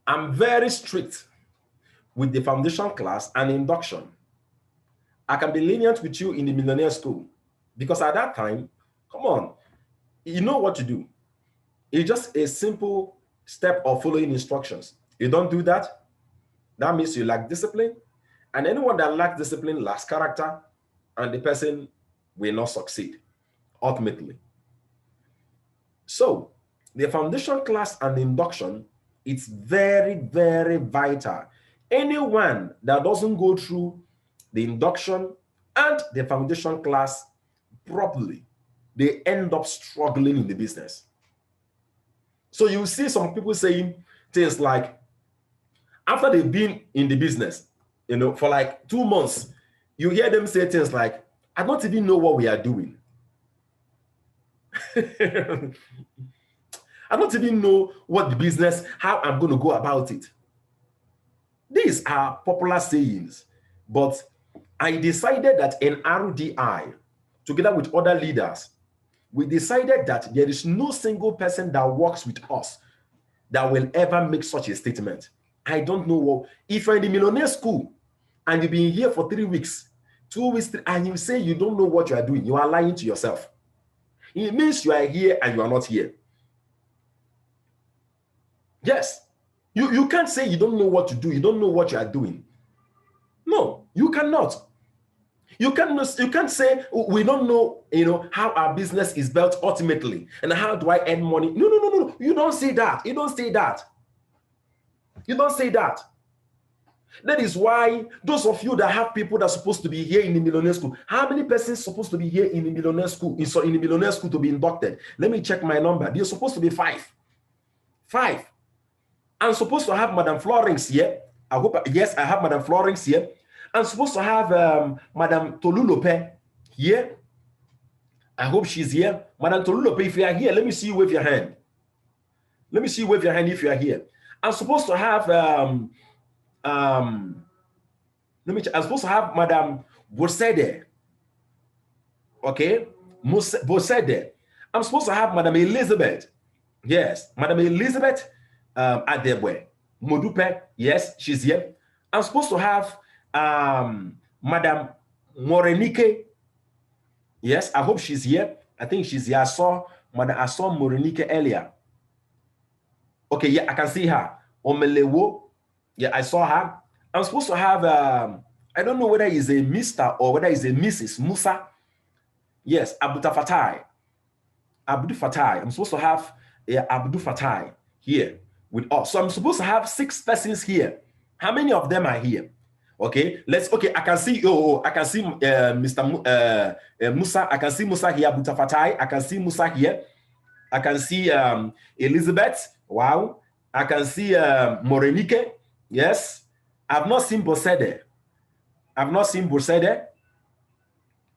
I'm very strict with the foundation class and induction. I can be lenient with you in the millionaire school because at that time, come on, you know what to do. It's just a simple step of following instructions. You don't do that, that means you lack discipline. And anyone that lacks discipline lacks character, and the person will not succeed ultimately. So the foundation class and induction, it's very, very vital. Anyone that doesn't go through the induction and the foundation class properly, they end up struggling in the business. So you see some people saying things like, after they've been in the business, you know, for like 2 months, you hear them say things like, I don't even know what we are doing. I don't even know what the business, how I'm going to go about it. These are popular sayings, but I decided that in RDI, together with other leaders, we decided that there is no single person that works with us that will ever make such a statement. I don't know what, if you're in the millionaire school and you've been here for 3 weeks, 2 weeks, and you say you don't know what you are doing, you are lying to yourself. It means you are here and you are not here. Yes, you can't say you don't know what to do, you don't know what you are doing. No, you cannot. You can't say we don't know, you know, how our business is built ultimately and how do I earn money. No. You don't say that. You don't say that. You don't say that. That is why those of you that have people that are supposed to be here in the millionaire school, how many persons supposed to be here in the millionaire school, in the millionaire school to be inducted? Let me check my number. They're supposed to be 5. 5. I'm supposed to have Madam Florence here. I hope, yes, I have Madam Florence here. I'm supposed to have Madam Tolulope here. I hope she's here. Madam Tolulope, if you are here, let me see you wave your hand. Let me see you wave your hand if you are here. I'm supposed to have I'm supposed to have Madam Bosede. Okay, Bosede. I'm supposed to have Madam Elizabeth. Yes, Madam Elizabeth Adebwe. Modupe, yes, she's here. I'm supposed to have Madam Morenike. Yes, I hope she's here. I think she's here. I saw Morenike earlier. Okay, yeah, I can see her. Omelewo. Yeah, I saw her. I'm supposed to have, I don't know whether it's a Mr. or whether it's a Mrs. Musa. Yes, Abdul Fatai. Abdul Fatai. I'm supposed to have Abdul Fatai here with us. So I'm supposed to have 6 persons here. How many of them are here? Okay, I can see, I can see Mr. Musa. I can see Musa here, Abdul Fatai. I can see Musa here. I can see Elizabeth. Wow. I can see Morenike. Yes. I've not seen Bosede. I've not seen Bosede.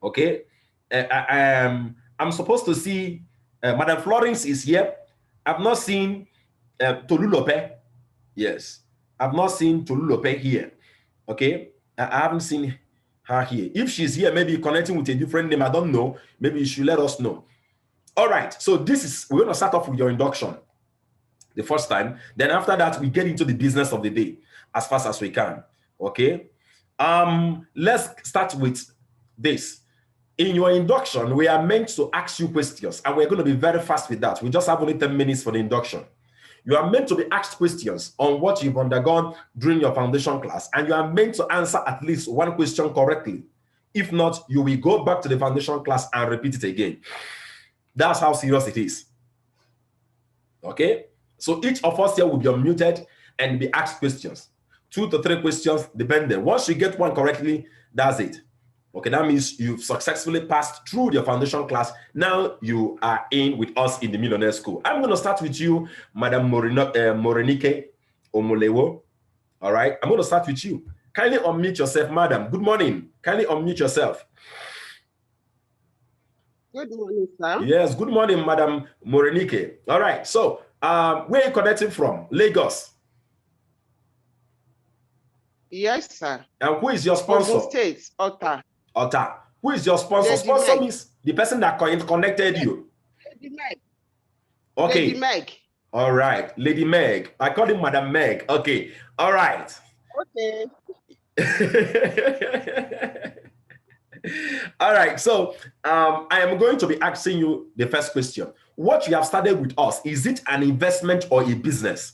Okay. I'm supposed to see Madam Florence is here. I've not seen Tolulope. Yes. I've not seen Tolulope here. Okay. I haven't seen her here. If she's here, maybe connecting with a different name, I don't know. Maybe you should let us know. All right. So we're going to start off with your induction the first time. Then after that, we get into the business of the day as fast as we can. Okay. Let's start with this. In your induction, we are meant to ask you questions, and we're going to be very fast with that. We just have only 10 minutes for the induction. You are meant to be asked questions on what you've undergone during your foundation class, and you are meant to answer at least one question correctly. If not, you will go back to the foundation class and repeat it again. That's how serious it is. Okay? So each of us here will be unmuted and be asked questions. 2 to 3 questions, depending. Once you get one correctly, that's it. Okay, that means you've successfully passed through your foundation class. Now you are in with us in the Millionaire School. I'm going to start with you, Madam Morenike Omolewo. All right, I'm going to start with you. Kindly unmute yourself, Madam. Good morning. Kindly unmute yourself. Good morning, sir. Yes, good morning, Madam Morenike. All right, so where are you connecting from? Lagos. Yes, sir. And who is your sponsor? Ogun State, Ota. Ota. Who is your sponsor? Lady Sponsor Meg. means the person that connected you. Lady Meg. Okay. Lady Meg. All right. Lady Meg. I call him Madam Meg. Okay. All right. Okay. All right. So I am going to be asking you the first question. What you have started with us, is it an investment or a business?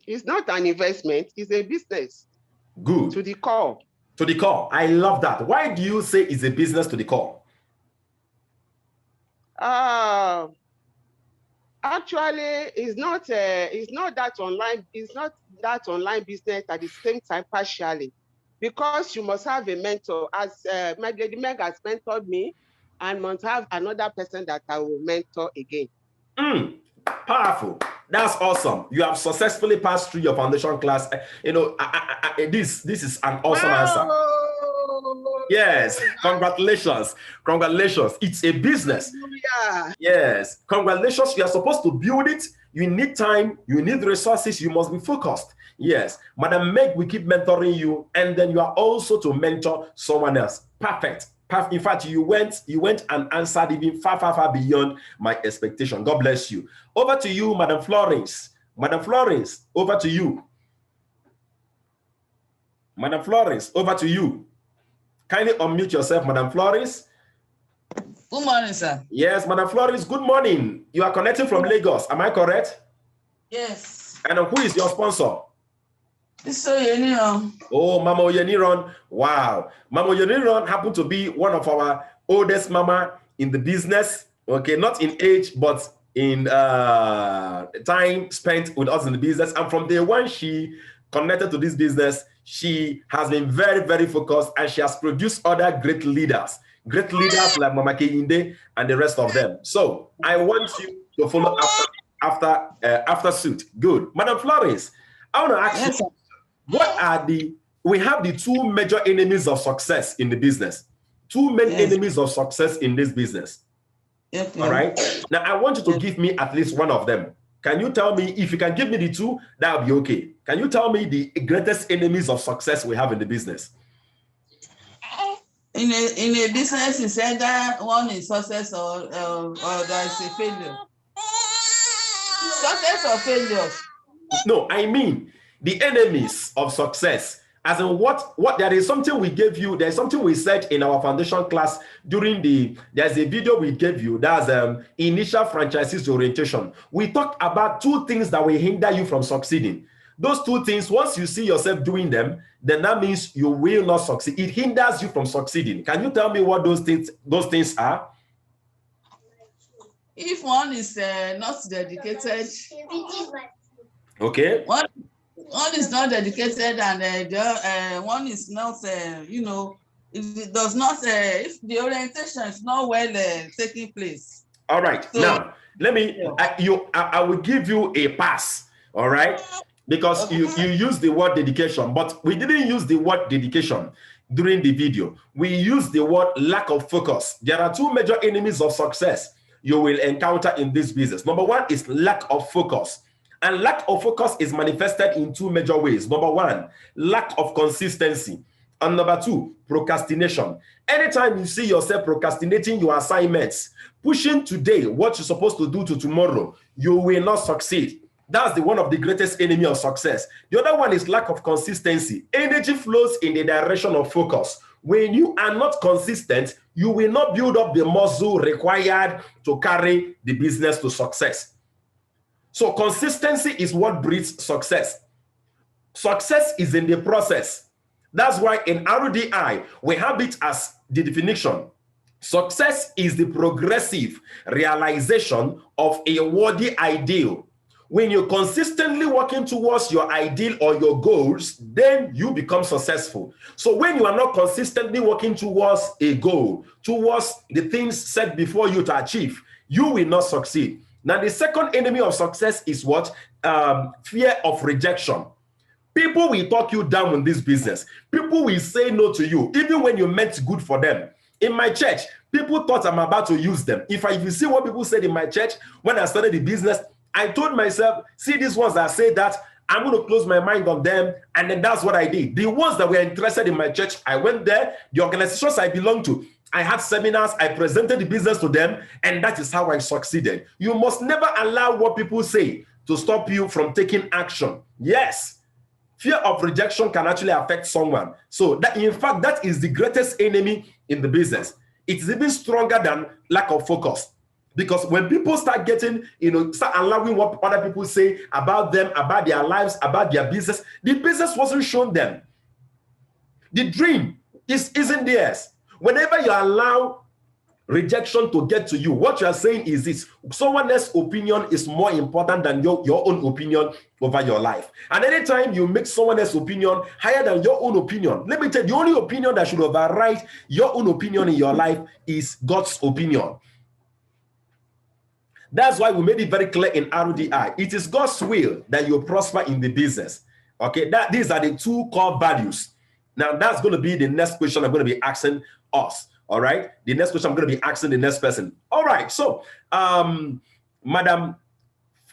It's not an investment, it's a business. Good. To the core. To the core. I love that. Why do you say it's a business to the core? Actually, it's not that online business at the same time, partially, because you must have a mentor. As my Lady Meg has mentored me, and must have another person that I will mentor again. Powerful. That's awesome. You have successfully passed through your foundation class. This is an awesome answer. Yes, congratulations. Congratulations. It's a business. Yeah. Yes, congratulations. You are supposed to build it. You need time, you need resources, you must be focused. Yes, Madam Meg will keep mentoring you, and then you are also to mentor someone else. Perfect. In fact, you went and answered even far beyond my expectation. God bless you. Over to you, Madam Florence. Madam Florence, over to you. Madam Florence, over to you. Kindly unmute yourself, Madam Florence. Good morning, sir. Yes, Madam Florence, good morning. You are connecting from Lagos, am I correct? Yes. And who is your sponsor? This is Oyeniran. Oh, Mama Oyeniran. Wow. Mama Oyeniran happened to be one of our oldest mama in the business. Okay, not in age, but in time spent with us in the business. And from day one, she connected to this business. She has been very focused, and she has produced other great leaders like Mama Kehinde and the rest of them. So I want you to follow after suit. Good. Madam Florence, I want to ask you, what are we have the two major enemies of success in the business. Two main enemies of success in this business. All right. Now I want you to give me at least one of them. Can you tell me, if you can give me the two, that would be okay. Can you tell me the greatest enemies of success we have in the business? In a business, is either one is success or there's a failure. Success or failure? No, I mean the enemies of success. As in what there is something we gave you, there's something we said in our foundation class there's a video we gave you, that's initial franchises orientation. We talked about two things that will hinder you from succeeding. Those two things, once you see yourself doing them, then that means you will not succeed. It hinders you from succeeding. Can you tell me what those things are? If one is not dedicated, okay. One is not dedicated, and one is not, it does not, if the orientation is not well taking place. All right. So, now, let me, I will give you a pass, all right? Because you use the word dedication, but we didn't use the word dedication during the video. We used the word lack of focus. There are two major enemies of success you will encounter in this business. Number one is lack of focus. And lack of focus is manifested in two major ways. Number one, lack of consistency. And number two, procrastination. Anytime you see yourself procrastinating your assignments, pushing today what you're supposed to do to tomorrow, you will not succeed. That's one of the greatest enemy of success. The other one is lack of consistency. Energy flows in the direction of focus. When you are not consistent, you will not build up the muscle required to carry the business to success. So consistency is what breeds success. Success is in the process. That's why in RDI, we have it as the definition. Success is the progressive realization of a worthy ideal. When you're consistently working towards your ideal or your goals, then you become successful. So when you are not consistently working towards a goal, towards the things set before you to achieve, you will not succeed. Now, the second enemy of success is what? Fear of rejection. People will talk you down in this business. People will say no to you, even when you meant good for them. In my church, people thought I'm about to use them. If you see what people said in my church when I started the business, I told myself, see these ones that say that, I'm going to close my mind on them. And then that's what I did. The ones that were interested in my church, I went there. The organizations I belong to, I had seminars, I presented the business to them, and that is how I succeeded. You must never allow what people say to stop you from taking action. Yes, fear of rejection can actually affect someone. So that, in fact, that is the greatest enemy in the business. It's even stronger than lack of focus. Because when people start getting, start allowing what other people say about them, about their lives, about their business, the business wasn't shown them. The dream isn't theirs. Whenever you allow rejection to get to you, what you are saying is this: someone else's opinion is more important than your own opinion over your life. And anytime you make someone else's opinion higher than your own opinion, let me tell you, the only opinion that should override your own opinion in your life is God's opinion. That's why we made it very clear in RDI. It is God's will that you prosper in the business. Okay, these are the two core values. Now, that's going to be the next question I'm going to be asking us. All right, the next question I'm going to be asking the next person. All right, so Madam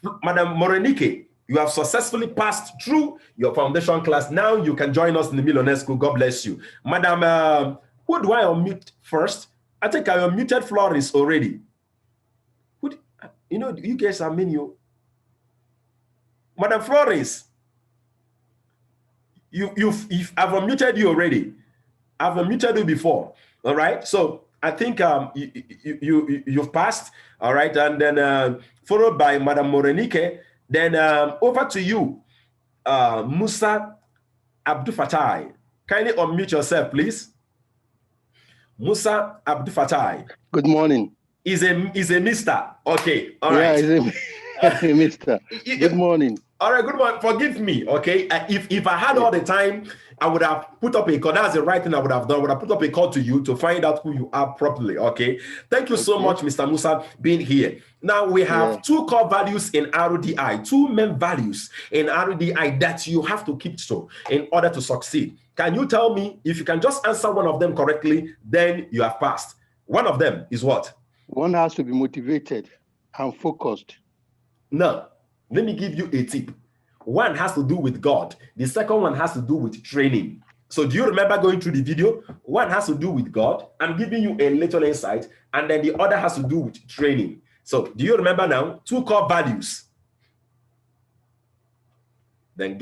Morenike, you have successfully passed through your foundation class. Now you can join us in the Millionaire School. God bless you. Madam, who do I unmute first? I think I unmuted Florence already. You guys are menu. Madam Florence, I've unmuted you already. I've unmuted you before. All right. So I think you've passed. All right. And then followed by Madam Morenike. Then over to you, Musa Abdul Fatai. Kindly unmute yourself, please. Musa Abdul Fatai. Good morning. Is a Mr. Okay. All right. Yeah, he's a Mr. Good morning. All right, good morning. Forgive me, okay? If I had all the time, I would have put up a call. That's the right thing I would have done. I would have put up a call to you to find out who you are properly, okay? Thank you so much, Mr. Musa, being here. Now, we have two core values in RDI, two main values in RDI that you have to keep to in order to succeed. Can you tell me, if you can just answer one of them correctly, then you have passed. One of them is what? One has to be motivated and focused. No. Let me give you a tip. One has to do with God. The second one has to do with training. So do you remember going through the video? One has to do with God. I'm giving you a little insight. And then the other has to do with training. So do you remember now? Two core values. Then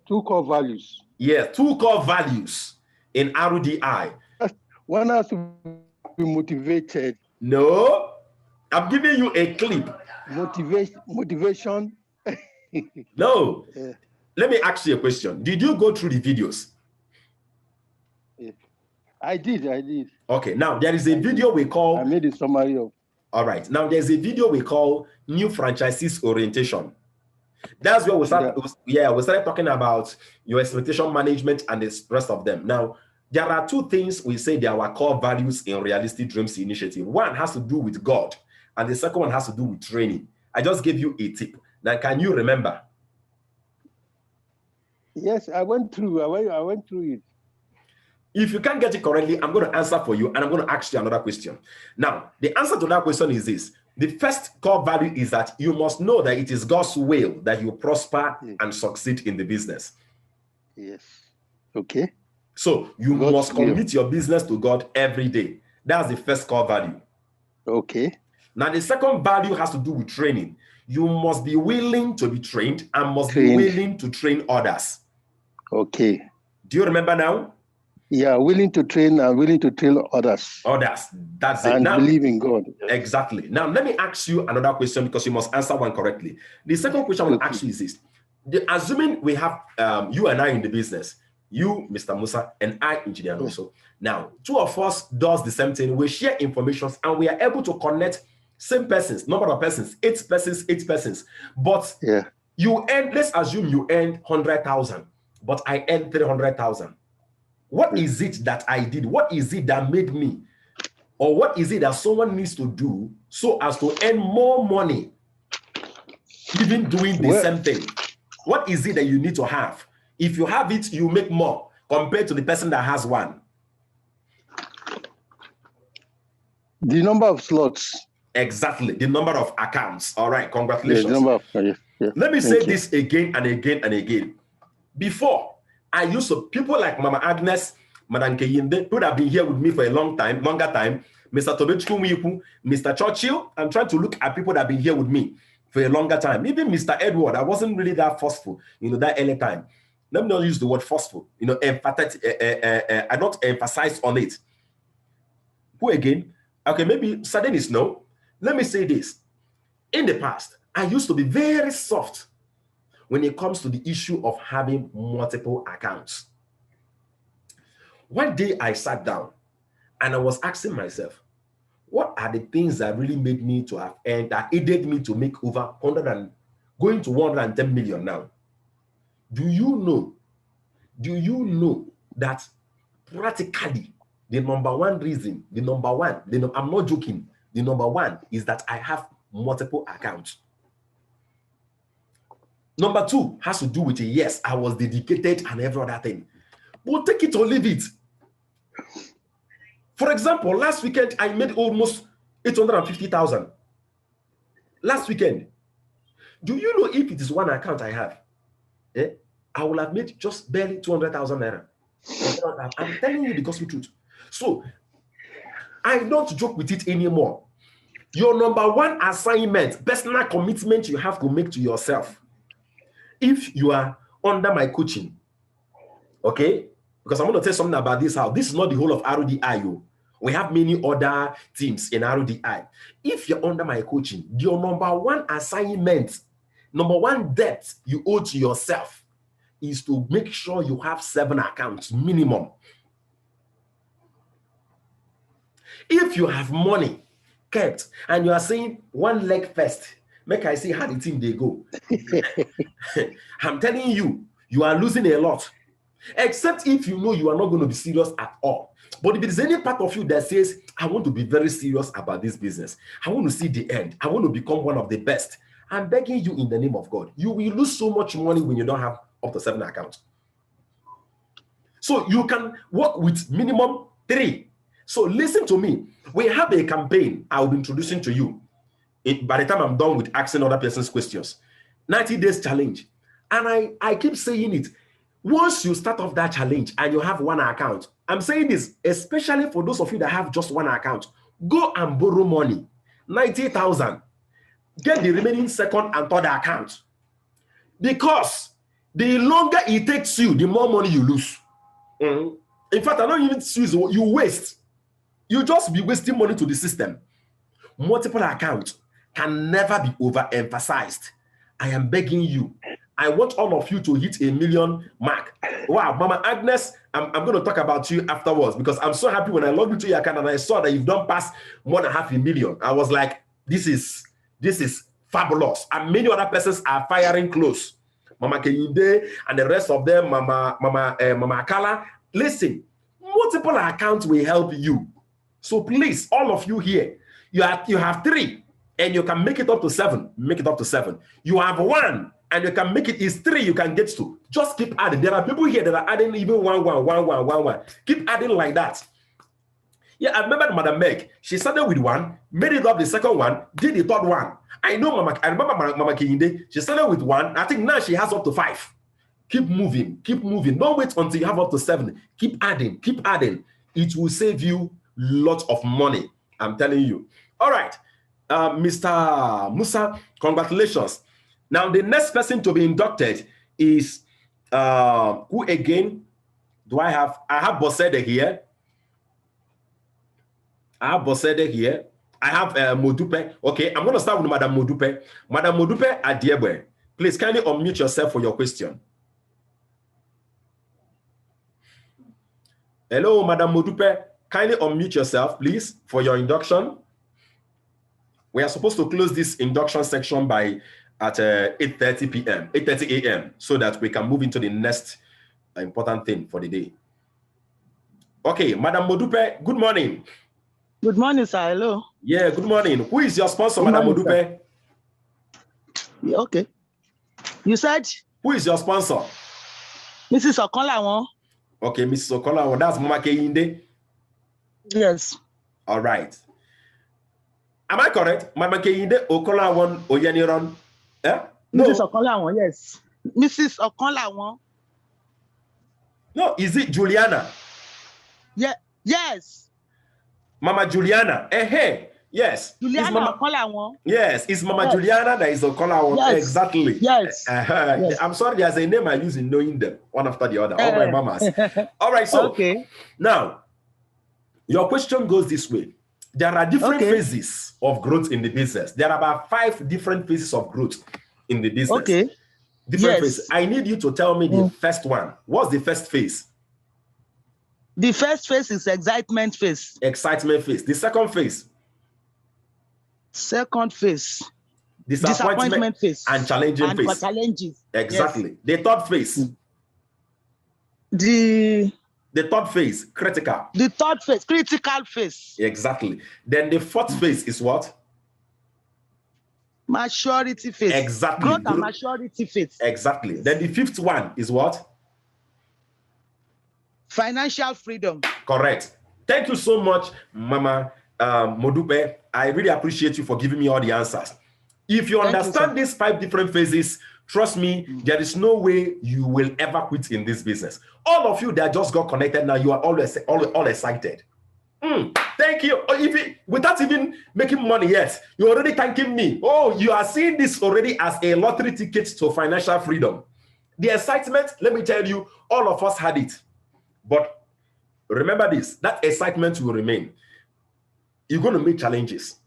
Two core values. Yeah, two core values in RDI. One has to be motivated. No. I'm giving you a clip. Motivation. No. Let me ask you a question. Did you go through the videos? I did. Okay, now there is a video we call... I made a summary of... All right, now there's a video we call New Franchises Orientation. That's where we started, we started talking about your expectation management and the rest of them. Now, there are two things we say they are our core values in Realistic Dreams Initiative. One has to do with God, and the second one has to do with training. I just gave you a tip. Now, can you remember? Yes, I went through it. If you can't get it correctly, I'm going to answer for you, and I'm going to ask you another question. Now, the answer to that question is this. The first core value is that you must know that it is God's will that you prosper and succeed in the business. Yes. Okay. So you must commit your business to God every day. That's the first core value. Okay. Now, the second value has to do with training. You must be willing to be trained and must be willing to train others. Okay. Do you remember now? Yeah, willing to train and willing to train others. Others. That's it. And now, believe in God. Exactly. Now, let me ask you another question because you must answer one correctly. The second question I will ask you is this. Assuming we have you and I in the business, you, Mr. Musa, and I, Engineer also. Now, two of us does the same thing. We share information and we are able to connect same persons, number of persons, 8 persons. But you earn, let's assume you earned 100,000, but I earned 300,000. What is it that I did? What is it that made me? Or what is it that someone needs to do so as to earn more money, even doing the same thing? What is it that you need to have? If you have it, you make more compared to the person that has one. The number of slots. Exactly. The number of accounts. All right. Congratulations. The number of, Let me say this again and again and again. Before, I used to, people like Mama Agnes, Madam Keyinde, who have been here with me for a longer time, Mr. Tobechukwu, Mr. Churchill. I'm trying to look at people that have been here with me for a longer time. Even Mr. Edward, I wasn't really that forceful, that early time. Let me not use the word forceful, emphatic. I don't emphasize on it. Who again? Okay, maybe sudden is no. Let me say this. In the past, I used to be very soft when it comes to the issue of having multiple accounts. One day I sat down and I was asking myself, what are the things that really made me to have earned, that aided me to make over 100 and going to 110 million now? Do you know that practically the number one reason, I'm not joking, the number one is that I have multiple accounts. Number two has to do with it. Yes, I was dedicated and every other thing. But take it or leave it. For example, last weekend, I made almost 850,000. Last weekend. Do you know if it is one account I have, I will have made just barely 200,000 naira. I'm telling you the gospel truth. So, I don't joke with it anymore. Your number one assignment, personal commitment you have to make to yourself. If you are under my coaching, okay? Because I'm going to tell you something about this house. This is not the whole of RDI. We have many other teams in RDI. If you're under my coaching, your number one assignment, number one debt you owe to yourself is to make sure you have 7 accounts minimum. If you have money kept and you are saying one leg first, make I see how the team they go. I'm telling you, you are losing a lot. Except if you know you are not going to be serious at all. But if there is any part of you that says, I want to be very serious about this business, I want to see the end, I want to become one of the best, I'm begging you in the name of God, you will lose so much money when you don't have up to 7 accounts. So you can work with minimum 3. So listen to me. We have a campaign I will be introducing to you. By the time I'm done with asking other person's questions, 90 days challenge. And I keep saying it. Once you start off that challenge and you have 1 account, I'm saying this, especially for those of you that have just 1 account, go and borrow money, 90,000. Get the remaining 2nd and 3rd account. Because the longer it takes you, the more money you lose. In fact, I don't even choose, you waste. You just be wasting money to the system. Multiple accounts can never be overemphasized. I am begging you. I want all of you to hit a 1 million mark. Wow, Mama Agnes, I'm going to talk about you afterwards because I'm so happy when I logged into your account and I saw that you've done past more than 500,000. I was like, this is fabulous. And many other persons are firing close. Mama Keyinde and the rest of them, Mama Akala. Listen, multiple accounts will help you. So please, all of you here, you have 3 and you can make it up to 7. Make it up to 7. You have 1 and you can make it is 3 you can get to. Just keep adding. There are people here that are adding even 1. Keep adding like that. Yeah, I remember Madam Meg. She started with 1, made it up the 2nd one, did the 3rd one. I remember Mama Keyinde. She started with 1. I think now she has up to 5. Keep moving. Keep moving. Don't wait until you have up to 7. Keep adding. Keep adding. It will save you lots of money. I'm telling you. All right. Mr. Musa, congratulations. Now, the next person to be inducted is, who again do I have? I have Bosede here. I have Modupe. Okay, I'm going to start with Madam Modupe. Madam Modupe Adiebwe, please kindly unmute yourself for your question. Hello, Madam Modupe. Kindly unmute yourself, please, for your induction. We are supposed to close this induction section by at 8:30 p.m., 8:30 a.m., so that we can move into the next important thing for the day. Okay, Madam Modupe, good morning. Good morning, sir. Hello. Yeah, good morning. Who is your sponsor, Madam Modupe? Yeah, okay. You said? Who is your sponsor? Mrs. Okonlawon. Okay, Mrs. Okonlawon. That's Mama Keyinde. Yes. All right. Am I correct? Mama Keyinde Okonlawon Oyeniron. Eh? No. Mrs. Okonlawon, yes. Mrs. Okonlawon. No, is it Juliana? Yeah. Yes. Mama Juliana. Hey. Yes. Juliana Okonlawon. Yes, it's Mama Yes. Juliana that is Okonlawon. Yes. Exactly. Yes. Yes. I'm sorry, there's a name I use in knowing them, one after the other. All my mamas. All right, so Okay. now your question goes this way. There are different phases of growth in the business. There are about 5 different phases of growth in the business. Okay. Different phases. I need you to tell me the first one. What's the first phase? The first phase is excitement phase. Excitement phase. The second phase? Second phase. Disappointment phase. And challenging and phase. Challenges. Exactly. Yes. The third phase. The third phase, critical. The third phase, critical phase. Exactly. Then the fourth phase is what? Maturity phase. Exactly. Growth and maturity phase. Exactly. Then the fifth one is what? Financial freedom. Correct. Thank you so much, Mama Modupe. I really appreciate you for giving me all the answers. If you understand these 5 different phases, trust me, there is no way you will ever quit in this business. All of you that just got connected now, you are all excited. Thank you. Without even making money yet, you're already thanking me. Oh, you are seeing this already as a lottery ticket to financial freedom. The excitement, let me tell you, all of us had it. But remember this, that excitement will remain. You're going to meet challenges.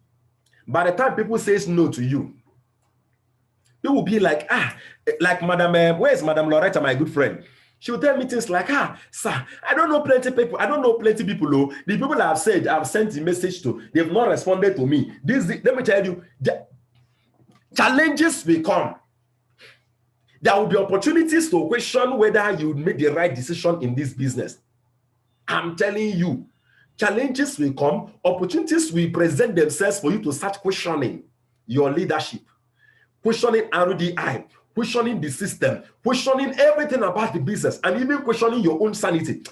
By the time people say no to you, you will be like, like Madam, where's Madam Loretta, my good friend? She will tell me things like, sir, I don't know plenty people. I don't know plenty people. Oh. The people I've said, I've sent the message to, they've not responded to me. Let me tell you, challenges will come. There will be opportunities to question whether you made the right decision in this business. I'm telling you, challenges will come, opportunities will present themselves for you to start questioning your leadership, questioning RDI, questioning the system, questioning everything about the business, and even questioning your own sanity.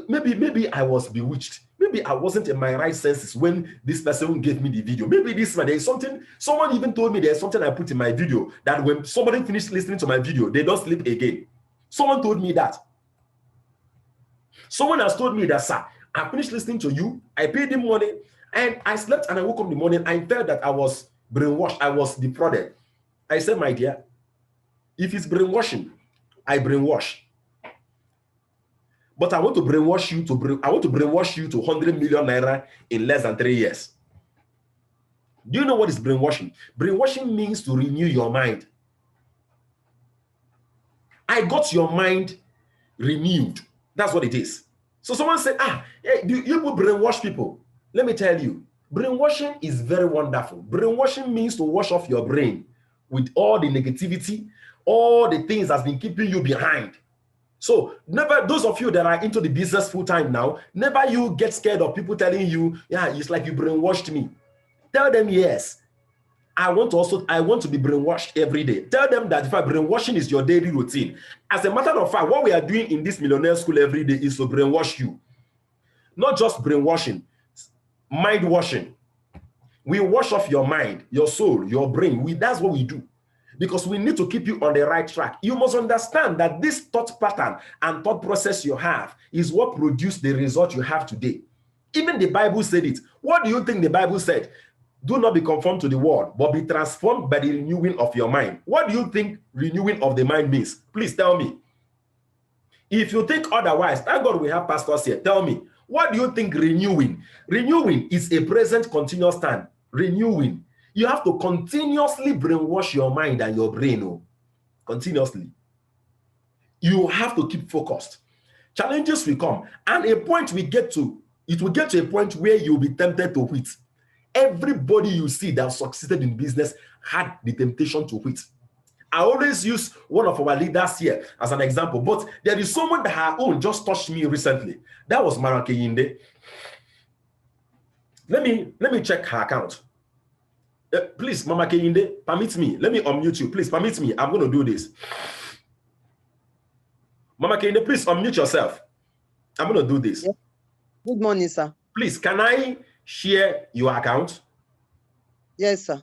Maybe I was bewitched. Maybe I wasn't in my right senses when this person gave me the video. Maybe this man, there's something, someone even told me there's something I put in my video that when somebody finished listening to my video, they don't sleep again. Someone told me that. Someone has told me that, sir, I finished listening to you, I paid him money, and I slept and I woke up in the morning, I felt that I was brainwashed, I was defrauded. I said, my dear, if it's brainwashing, I brainwash. But I want to brainwash you to 100 million naira in less than 3 years. Do you know what is brainwashing? Brainwashing means to renew your mind. I got your mind renewed. That's what it is. So someone said, do you brainwash people? Let me tell you, brainwashing is very wonderful. Brainwashing means to wash off your brain with all the negativity, all the things that's been keeping you behind. So never, those of you that are into the business full time now, never you get scared of people telling you, it's like you brainwashed me. Tell them, yes, I want to be brainwashed every day. Tell them that if brainwashing is your daily routine. As a matter of fact, what we are doing in this millionaire school every day is to brainwash you. Not just brainwashing, mind washing. We wash off your mind, your soul, your brain. That's what we do. Because we need to keep you on the right track. You must understand that this thought pattern and thought process you have is what produced the result you have today. Even the Bible said it. What do you think the Bible said? Do not be conformed to the world, but be transformed by the renewing of your mind. What do you think renewing of the mind means? Please tell me. If you think otherwise, thank God we have pastors here. Tell me, what do you think renewing? Renewing is a present continuous time. Renewing. You have to continuously brainwash your mind and your brain. Continuously. You have to keep focused. Challenges will come. And a point we get to, it will get to a point where you'll be tempted to quit. Everybody you see that succeeded in business had the temptation to quit. I always use one of our leaders here as an example, but there is someone that her own just touched me recently. That was Mara Keyinde. Let me check her account. Please, Mama Keyinde, permit me. Let me unmute you. Please, permit me. I'm going to do this. Mama Keyinde, please unmute yourself. I'm going to do this. Good morning, sir. Please, can I share your account? Yes, sir.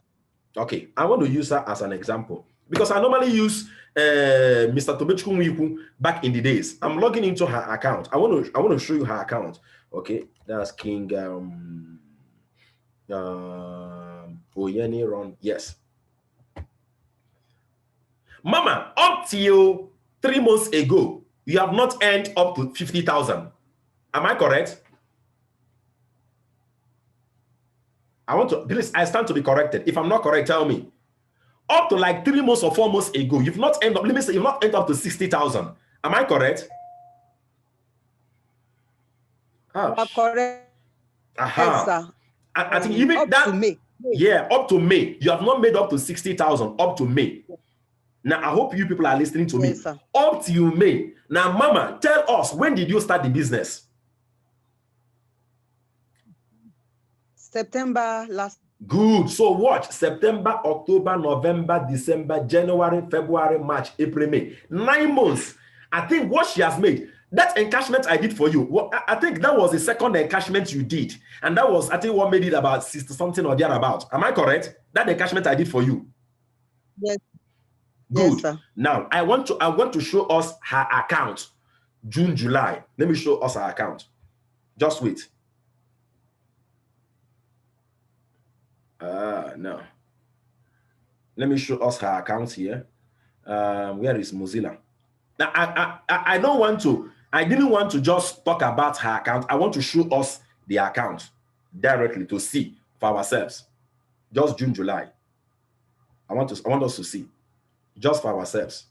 Okay, I want to use her as an example. because I normally use Mr. Tobechukwu Nwiku back in the days. I'm logging into her account. I want to show you her account. Okay, that's King Oyeni Ron. Yes. Mama, up till 3 months ago, you have not earned up to 50,000. Am I correct? I stand to be corrected. If I'm not correct, tell me. Up to like 3 months or 4 months ago, you've not ended up, let me say, you've not ended up to 60,000. Am I correct? You are correct. Yes, sir. I think even up that, to May. Yeah, up to May. You have not made up to 60,000 up to May. Now, I hope you people are listening to me. Sir. Up to May. Now, Mama, tell us, when did you start the business? September last. Good. So watch. September, October, November, December, January, February, March, April, May. 9 months. I think what she has made, that encashment I did for you, well, I think that was the second encashment you did. And that was, I think, what made it about 60 something or thereabout. Am I correct? That encashment I did for you. Yes. Good. Yes, sir. Now, I want to show us her account. June, July. Let me show us her account. Just wait. No. Let me show us her account here. Where is Mozilla? Now, I didn't want to just talk about her account. I want to show us the account directly to see for ourselves. Just June, July. I want us to see just for ourselves.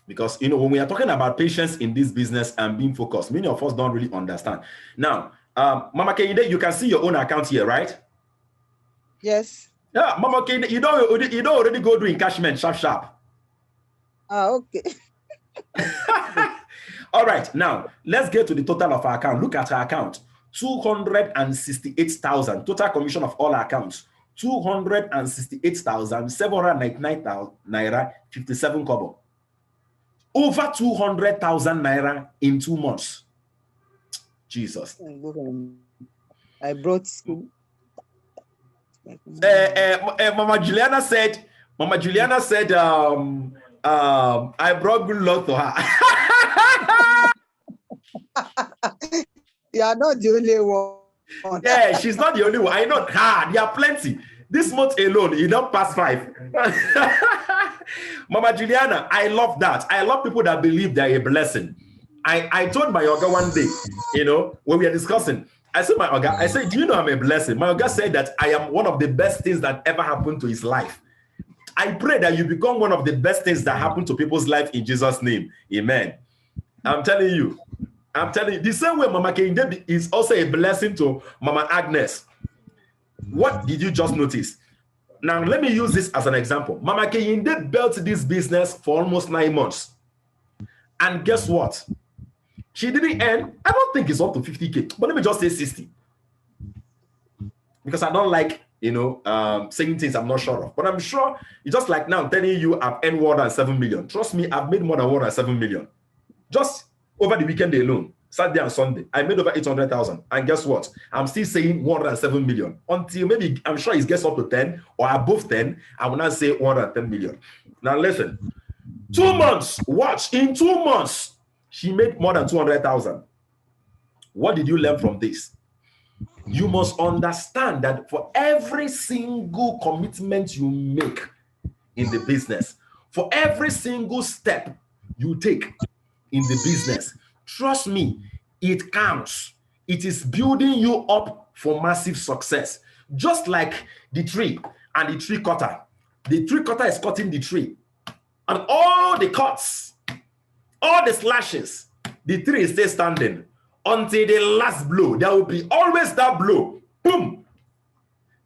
Because, you know, when we are talking about patience in this business and being focused, many of us don't really understand. Now, Mama Kehinde, you can see your own account here, right? Yes. Yeah, Mama Kehinde, you don't already go do encashment, sharp. Okay. All right, now, let's get to the total of our account. Look at her account. 268,000. Total commission of all accounts. 268,799 naira 57 kobo. Over 200,000 naira in 2 months. Jesus. I brought school. Mama Juliana said, I brought good luck to her. You are not the only one. Yeah, she's not the only one. I know. There are plenty. This month alone, you don't pass 5. Mama Juliana, I love that. I love people that believe they're a blessing. I told my Oga one day, you know, when we were discussing, I said, my Oga, I said, do you know I'm a blessing? My Oga said that I am one of the best things that ever happened to his life. I pray that you become one of the best things that happen to people's life in Jesus' name. Amen. I'm telling you, the same way Mama Kehinde is also a blessing to Mama Agnes. What did you just notice? Now, let me use this as an example. Mama Kehinde built this business for almost 9 months. And guess what? She didn't earn, I don't think it's up to 50K, but let me just say 60. Because I don't like, you know, saying things I'm not sure of. But I'm sure, it's just like now I'm telling you I've earned more than 7 million. Trust me, I've made more than 7 million. Just over the weekend alone, Saturday and Sunday, I made over 800,000. And guess what? I'm still saying 107 million. Until maybe, I'm sure it gets up to 10 or above 10, I will not say 110 million. Now listen, 2 months, watch, in 2 months, she made more than 200,000. What did you learn from this? You must understand that for every single commitment you make in the business, for every single step you take in the business, trust me, it counts. It is building you up for massive success. Just like the tree and the tree cutter. The tree cutter is cutting the tree. And all the cuts, all the slashes, the tree is still standing until the last blow. There will be always that blow. Boom.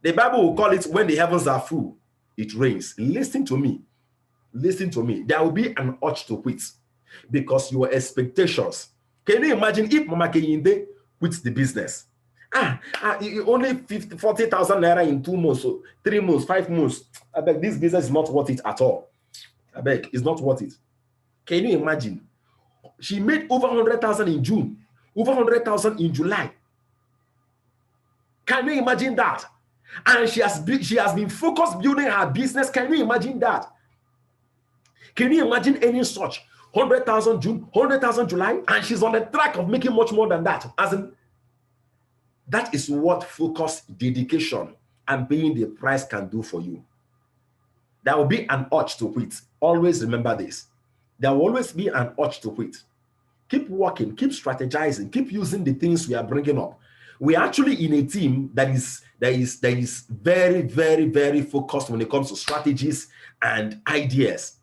The Bible will call it when the heavens are full, it rains. Listen to me. Listen to me. There will be an urge to quit because your expectations. Can you imagine if Mama Kehinde quits the business? Only 40,000 naira in 2 months, so 3 months, 5 months. I beg, this business is not worth it at all. I beg, it's not worth it. Can you imagine? She made over 100,000 in June, over 100,000 in July. Can you imagine that? And she has been focused building her business. Can you imagine that? Can you imagine any such 100,000 June, 100,000 July, and she's on the track of making much more than that? As in, that is what focus, dedication, and paying the price can do for you. There will be an urge to quit. Always remember this. There will always be an urge to quit. Keep working, keep strategizing, keep using the things we are bringing up. We are actually in a team that is very, very, very focused when it comes to strategies and ideas.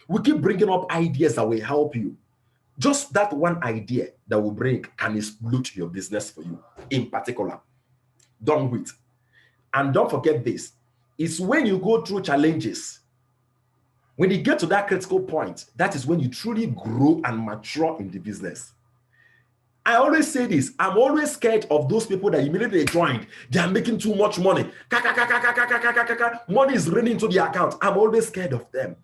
We keep bringing up ideas that will help you. Just that one idea that will bring can explode your business for you in particular. Don't quit. And don't forget this. It's when you go through challenges, when you get to that critical point, that is when you truly grow and mature in the business. I always say this. I'm always scared of those people that immediately joined. They are making too much money. Money is raining into the account. I'm always scared of them.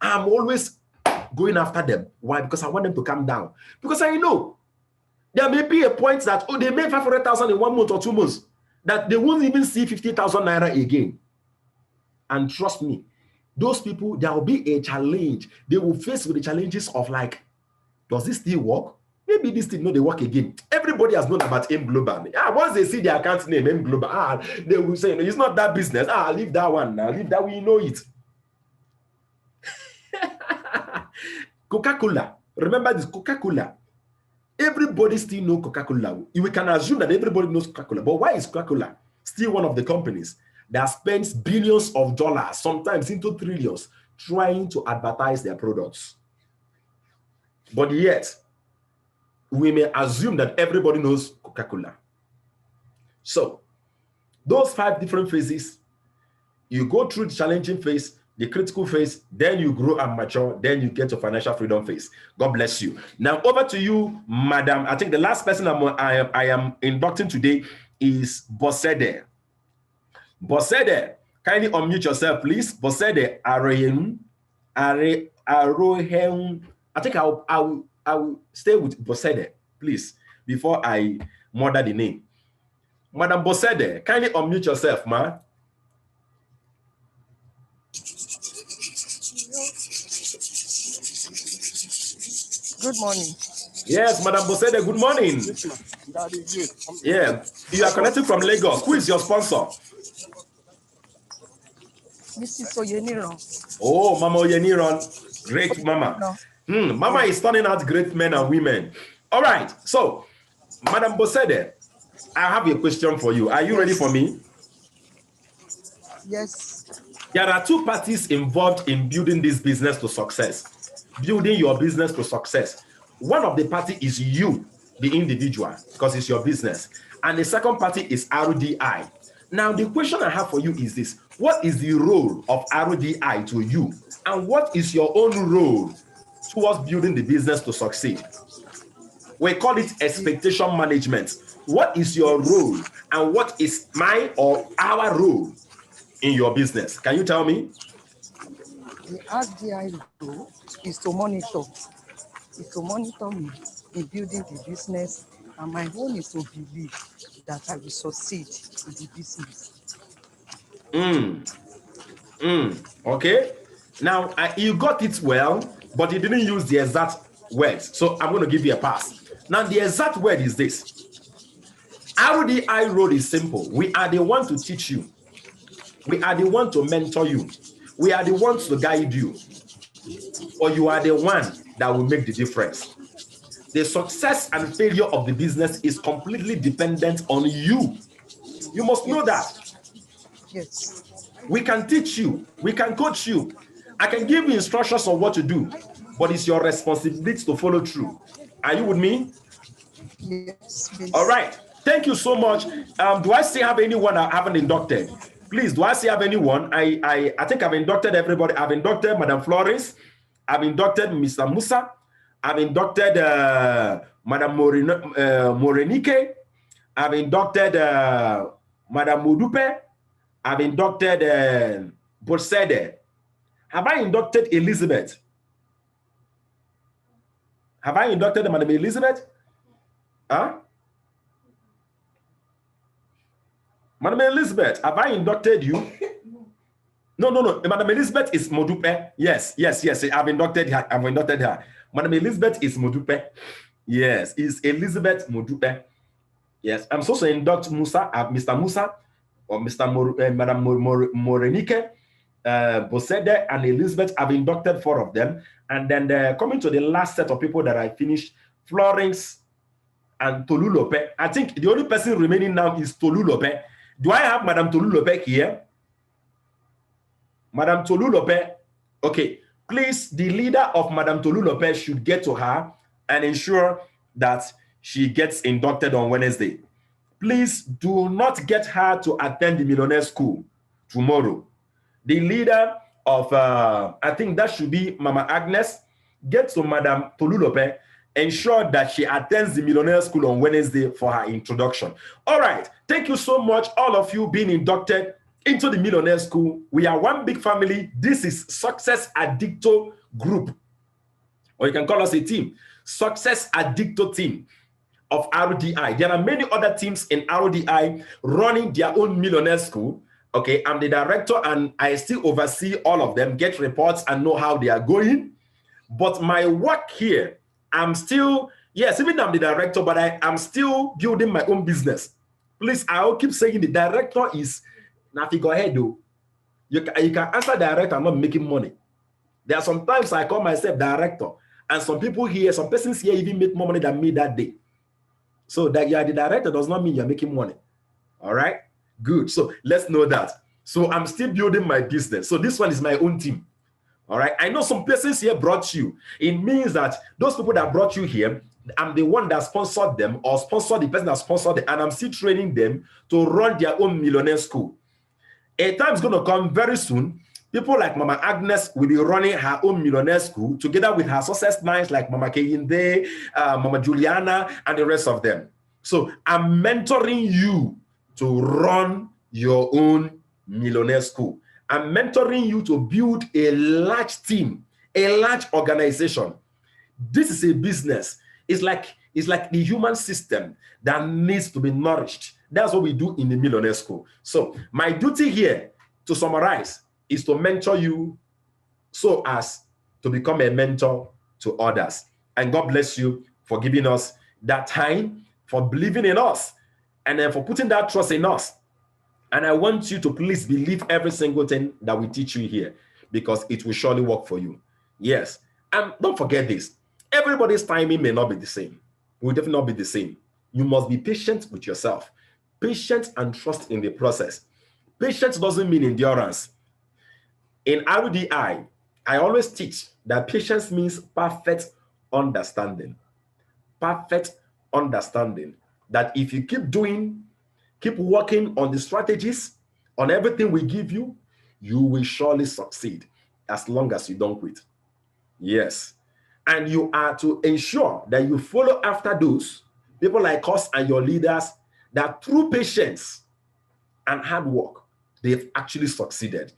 I'm always going after them. Why? Because I want them to calm down. Because I know there may be a point that, oh, they made 500,000 in 1 month or 2 months, that they won't even see 50,000 naira again. And trust me, those people, there will be a challenge. They will face with the challenges of like, does this still work? Maybe this thing, no, they work again. Everybody has known about M Global. Once they see their account name, M Global, they will say, no, it's not that business. Leave that one now. Leave that, we know it. Coca-Cola. Remember this, Coca-Cola. Everybody still knows Coca-Cola. We can assume that everybody knows Coca-Cola. But why is Coca-Cola still one of the companies that spends billions of dollars, sometimes into trillions, trying to advertise their products? But yet, we may assume that everybody knows Coca-Cola. So, those 5 different phases, you go through the challenging phase, the critical phase, then you grow and mature, then you get to financial freedom phase. God bless you. Now, over to you, madam. I think the last person I am inducting today is Bosede. Bosede, kindly unmute yourself, please. Bosede Arohen. I think I will stay with Bosede, please, before I murder the name. Madam Bosede, kindly unmute yourself, ma. Good morning. Yes, Madam Bosede, good morning. Yeah, you are connected from Lagos. Who is your sponsor? Mrs. Oyeniran. Oh, Mama Oyeniran. Great mama. Mama is turning out great men and women. All right, so, Madam Bosede, I have a question for you. Are you ready for me? Yes. There are 2 parties involved in building this business to success. Building your business to success. One of the party is you, the individual, because it's your business. And the second party is RDI. Now, the question I have for you is this. What is the role of RDI to you? And what is your own role towards building the business to succeed? We call it expectation management. What is your role and what is my or our role in your business? Can you tell me? The RDI role is to monitor. Me in building the business, and my own is to believe that I will succeed in the business. Okay. Now, you got it well, but you didn't use the exact words. So I'm going to give you a pass. Now, the exact word is this. RDI role is simple. We are the one to teach you. We are the one to mentor you. We are the ones to guide you. Or you are the one that will make the difference. The success and failure of the business is completely dependent on you. You must know that. Yes. We can teach you. We can coach you. I can give you instructions on what to do, but it's your responsibility to follow through. Are you with me? Yes, please. All right. Thank you so much. Do I still have anyone I haven't inducted? Please, do I still have anyone? I think I've inducted everybody. I've inducted Madam Flores. I've inducted Mr. Musa. I've inducted Madam Morenike. I've inducted Madam Modupe. I've inducted Bosede. Have I inducted Elizabeth? Have I inducted Madam Elizabeth? Huh? Madam Elizabeth, have I inducted you? No. Madam Elizabeth is Modupe. Yes. I've inducted her. Madam Elizabeth is Modupe. Yes, is Elizabeth Modupe. Yes, I'm supposed to induct Musa, Mr. Musa, or Madam Morenike, Bosede, and Elizabeth. I've inducted 4 of them. And then coming to the last set of people that I finished, Florence and Tolulope. I think the only person remaining now is Tolulope. Do I have Madam Tolulope here? Madam Tolulope. Okay, please, the leader of Madam Tolulope should get to her and ensure that she gets inducted on Wednesday. Please do not get her to attend the Millionaire School tomorrow. The leader of, I think that should be Mama Agnes, get to Madam Tolulope, ensure that she attends the Millionaire School on Wednesday for her introduction. All right, thank you so much, all of you being inducted into the Millionaire School. We are one big family. This is Success Addicto Group, or you can call us a team. Success Addicto team of RDI. There are many other teams in RDI running their own Millionaire School. Okay, I'm the director and I still oversee all of them, get reports and know how they are going. But my work here, I'm still, yes, even though I'm the director, but I'm still building my own business. Please, I'll keep saying the director is, now if you go ahead though, you can answer director, I'm not making money. There are sometimes I call myself director and some people here, some persons here even make more money than me that day. So that you are the director does not mean you're making money. All right, good. So let's know that. So I'm still building my business. So this one is my own team. All right, I know some persons here brought you. It means that those people that brought you here, I'm the one that sponsored them or sponsored the person that sponsored them, and I'm still training them to run their own Millionaire School. A time is going to come very soon. People like Mama Agnes will be running her own Millionaire School together with her success minds like Mama Kehinde, Mama Juliana, and the rest of them. So I'm mentoring you to run your own Millionaire School. I'm mentoring you to build a large team, a large organization. This is a business. It's like the human system that needs to be nourished. That's what we do in the Millionaire School. So my duty here, to summarize, is to mentor you so as to become a mentor to others. And God bless you for giving us that time, for believing in us, and then for putting that trust in us. And I want you to please believe every single thing that we teach you here, because it will surely work for you. Yes. And don't forget this. Everybody's timing may not be the same. It will definitely not be the same. You must be patient with yourself. Patience and trust in the process. Patience doesn't mean endurance. In RDI, I always teach that patience means perfect understanding. Perfect understanding. That if you keep working on the strategies, on everything we give you, you will surely succeed as long as you don't quit. Yes. And you are to ensure that you follow after those people like us and your leaders that through patience and hard work, they've actually succeeded.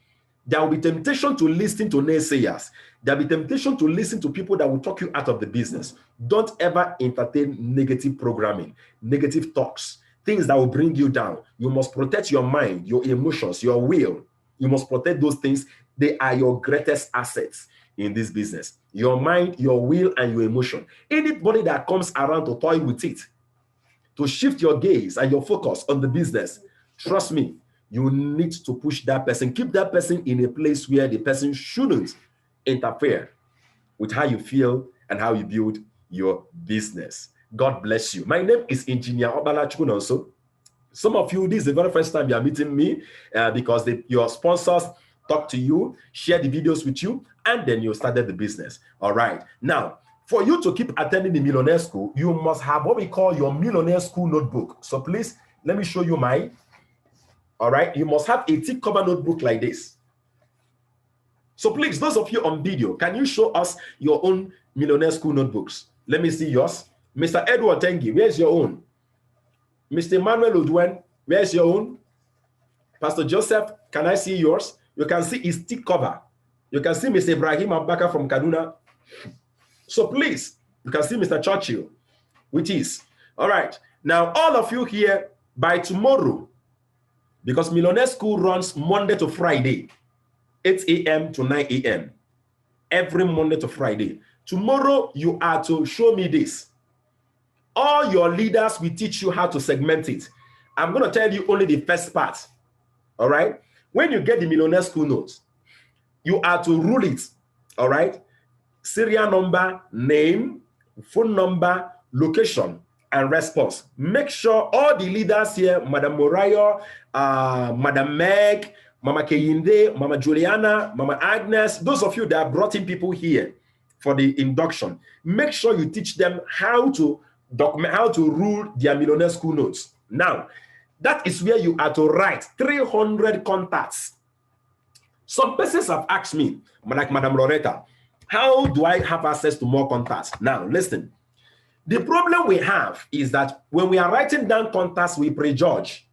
There will be temptation to listen to naysayers. There will be temptation to listen to people that will talk you out of the business. Don't ever entertain negative programming, negative talks, things that will bring you down. You must protect your mind, your emotions, your will. You must protect those things. They are your greatest assets in this business. Your mind, your will, and your emotion. Anybody that comes around to toy with it, to shift your gaze and your focus on the business, trust me, you need to push that person. Keep that person in a place where the person shouldn't interfere with how you feel and how you build your business. God bless you. My name is Engineer Obala Chukunonso. Some of you, this is the very first time you are meeting me because your sponsors talk to you, share the videos with you, and then you started the business. All right. Now, for you to keep attending the Millionaire School, you must have what we call your Millionaire School notebook. So please, let me show you mine. All right. You must have a thick cover notebook like this. So please, those of you on video, can you show us your own Millionaire School notebooks? Let me see yours. Mr. Edward Tengi, where's your own? Mr. Emmanuel Udwen, where's your own? Pastor Joseph, can I see yours? You can see his thick cover. You can see Mr. Ibrahim Abubakar from Kaduna. So please, you can see Mr. Churchill, which is. All right. Now, all of you here, by tomorrow, Because Millionaire School runs Monday to Friday, 8 a.m. to 9 a.m. Every Monday to Friday. Tomorrow, you are to show me this. All your leaders will teach you how to segment it. I'm going to tell you only the first part. All right? When you get the Millionaire School notes, you are to rule it. All right? Serial number, name, phone number, location, and response. Make sure all the leaders here, Madam Morayo, Madam Meg, Mama Keyinde, Mama Juliana, Mama Agnes, those of you that brought in people here for the induction, make sure you teach them how to document, how to rule their Millionaire School notes. Now, that is where you are to write 300 contacts. Some persons have asked me, like Madam Loretta, how do I have access to more contacts? Now, listen. The problem we have is that when we are writing down contacts, we prejudge.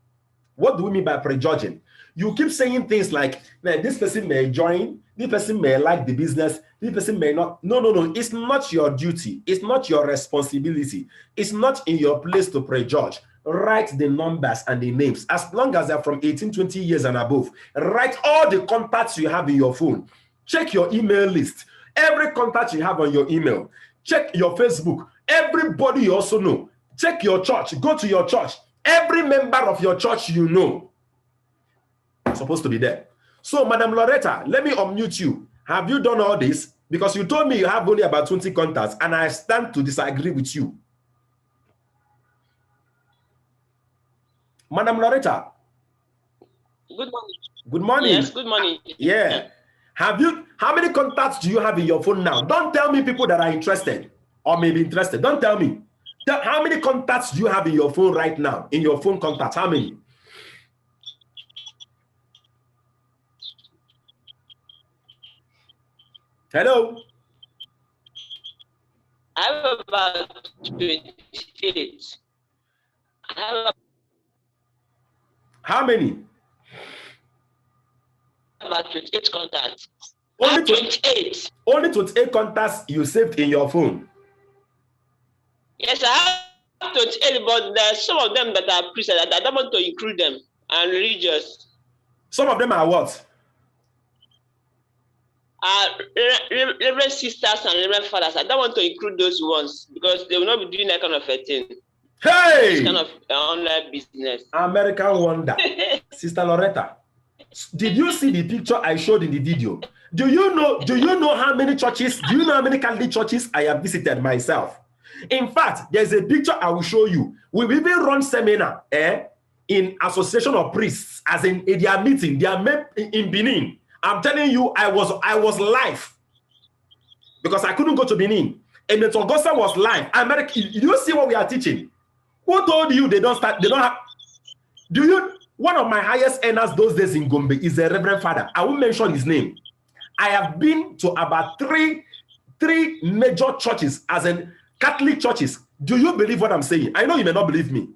What do we mean by prejudging? You keep saying things like, this person may join, this person may like the business, this person may not. No, no, no. It's not your duty. It's not your responsibility. It's not in your place to prejudge. Write the numbers and the names. As long as they're from 18, 20 years and above, write all the contacts you have in your phone. Check your email list. Every contact you have on your email. Check your Facebook. Everybody you also know. Check your church. Go to your church. Every member of your church you know is supposed to be there. So, Madam Loretta, let me unmute you. Have you done all this? Because you told me you have only about 20 contacts, and I stand to disagree with you. Madam Loretta. Good morning. Good morning. Yes, good morning. Yeah. How many contacts do you have in your phone now? Don't tell me people that are interested or maybe interested. Don't tell me. How many contacts do you have in your phone right now? In your phone contacts, how many? Hello? I have about 28. I have How many? about 28 contacts. Only 28. Only 28 contacts you saved in your phone. Yes, I have 28, but there are some of them that are priests that I don't want to include them and religious. Some of them are what? Reverend sisters and reverend fathers. I don't want to include those ones because they will not be doing that kind of a thing. Hey! This kind of online business. American Wonder. Sister Loretta, did you see the picture I showed in the video? Do you know how many churches, do you know how many Catholic churches I have visited myself? In fact, there's a picture I will show you. We even run seminar in association of priests, as in their meeting, their in Benin. I'm telling you, I was live because I couldn't go to Benin. And the Augusta was live. America, do you see what we are teaching? Who told you they don't have? One of my highest earners those days in Gombe is a Reverend Father. I won't mention his name. I have been to about three major churches, as in Catholic churches. Do you believe what I'm saying? I know you may not believe me.